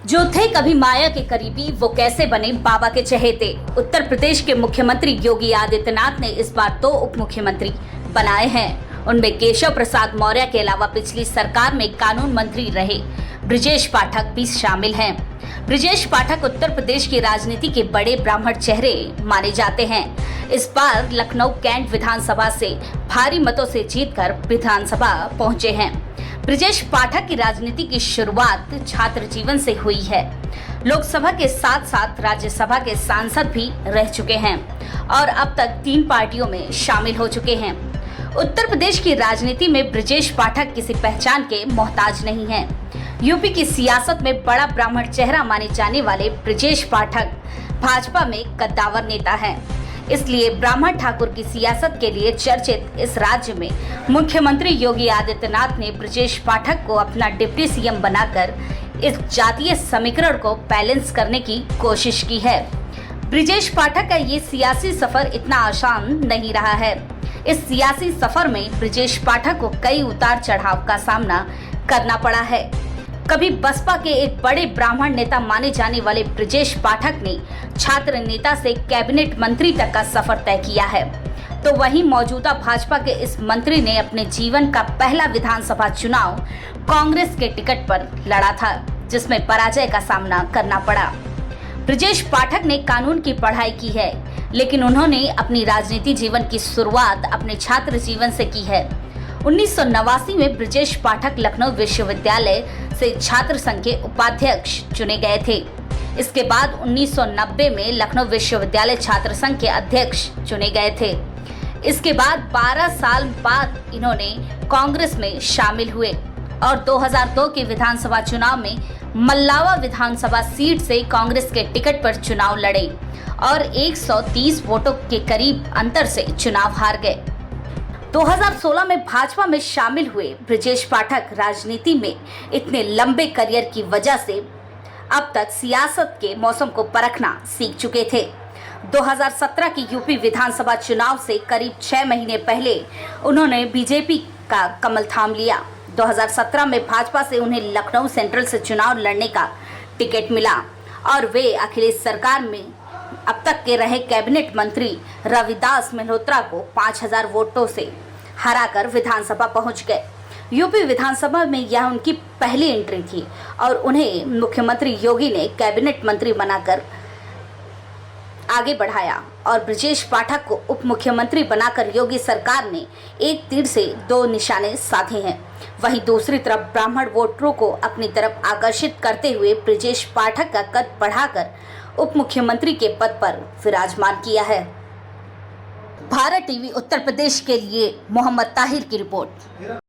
जो थे कभी माया के करीबी, वो कैसे बने बाबा के चहेते। उत्तर प्रदेश के मुख्यमंत्री योगी आदित्यनाथ ने इस बार 2 उप मुख्यमंत्री बनाए हैं। उनमें केशव प्रसाद मौर्य के अलावा पिछली सरकार में कानून मंत्री रहे ब्रजेश पाठक भी शामिल हैं। ब्रजेश पाठक उत्तर प्रदेश की राजनीति के बड़े ब्राह्मण चेहरे माने जाते हैं। इस बार लखनऊ कैंट विधानसभा से भारी मतों से जीतकर विधानसभा पहुंचे हैं। ब्रजेश पाठक की राजनीति की शुरुआत छात्र जीवन से हुई है। लोकसभा के साथ साथ राज्यसभा के सांसद भी रह चुके हैं और अब तक 3 पार्टियों में शामिल हो चुके हैं। उत्तर प्रदेश की राजनीति में ब्रजेश पाठक किसी पहचान के मोहताज नहीं हैं। यूपी की सियासत में बड़ा ब्राह्मण चेहरा माने जाने वाले ब्रजेश पाठक भाजपा में कद्दावर नेता हैं। इसलिए ब्राह्मण ठाकुर की सियासत के लिए चर्चित इस राज्य में मुख्यमंत्री योगी आदित्यनाथ ने ब्रजेश पाठक को अपना डिप्टी सीएम बनाकर इस जातीय समीकरण को बैलेंस करने की कोशिश की है। ब्रजेश पाठक का ये सियासी सफर इतना आसान नहीं रहा है। इस सियासी सफर में ब्रजेश पाठक को कई उतार चढ़ाव का सामना करना पड़ा है। कभी बसपा के एक बड़े ब्राह्मण नेता माने जाने वाले ब्रजेश पाठक ने छात्र नेता से कैबिनेट मंत्री तक का सफर तय किया है, तो वहीं मौजूदा भाजपा के इस मंत्री ने अपने जीवन का पहला विधानसभा चुनाव कांग्रेस के टिकट पर लड़ा था, जिसमें पराजय का सामना करना पड़ा। ब्रजेश पाठक ने कानून की पढ़ाई की है, लेकिन उन्होंने अपनी राजनीति जीवन की शुरुआत अपने छात्र जीवन से की है। 1989 में ब्रजेश पाठक लखनऊ विश्वविद्यालय से छात्र संघ के उपाध्यक्ष चुने गए थे। इसके बाद 1990 में लखनऊ विश्वविद्यालय छात्र संघ के अध्यक्ष चुने गए थे। इसके बाद 12 साल बाद इन्होंने कांग्रेस में शामिल हुए और 2002 के विधानसभा चुनाव में मल्लावा विधानसभा सीट से कांग्रेस के टिकट पर चुनाव लड़े और 130 वोटों के करीब अंतर से चुनाव हार गए। 2016 में भाजपा में शामिल हुए ब्रजेश पाठक राजनीति में इतने लंबे करियर की वजह से अब तक सियासत के मौसम को परखना सीख चुके थे। 2017 की यूपी विधानसभा चुनाव से करीब 6 महीने पहले उन्होंने बीजेपी का कमल थाम लिया। 2017 में भाजपा से उन्हें लखनऊ सेंट्रल से चुनाव लड़ने का टिकट मिला और वे अखिलेश सरकार में अब तक के रहे कैबिनेट मंत्री रविदास मल्होत्रा को 5000 वोटों से हराकर विधानसभा पहुंच गए। यूपी विधानसभा में यह उनकी पहली एंट्री थी और उन्हें मुख्यमंत्री योगी ने कैबिनेट मंत्री बनाकर आगे बढ़ाया और ब्रजेश पाठक को उप मुख्यमंत्री बनाकर योगी सरकार ने एक तीर से 2 निशाने साधे हैं। वहीं दूसरी तरफ ब्राह्मण वोटरों को अपनी तरफ आकर्षित करते हुए ब्रजेश पाठक का कद बढ़ाकर उप मुख्यमंत्री के पद पर विराजमान किया है। भारत टीवी उत्तर प्रदेश के लिए मोहम्मद ताहिर की रिपोर्ट।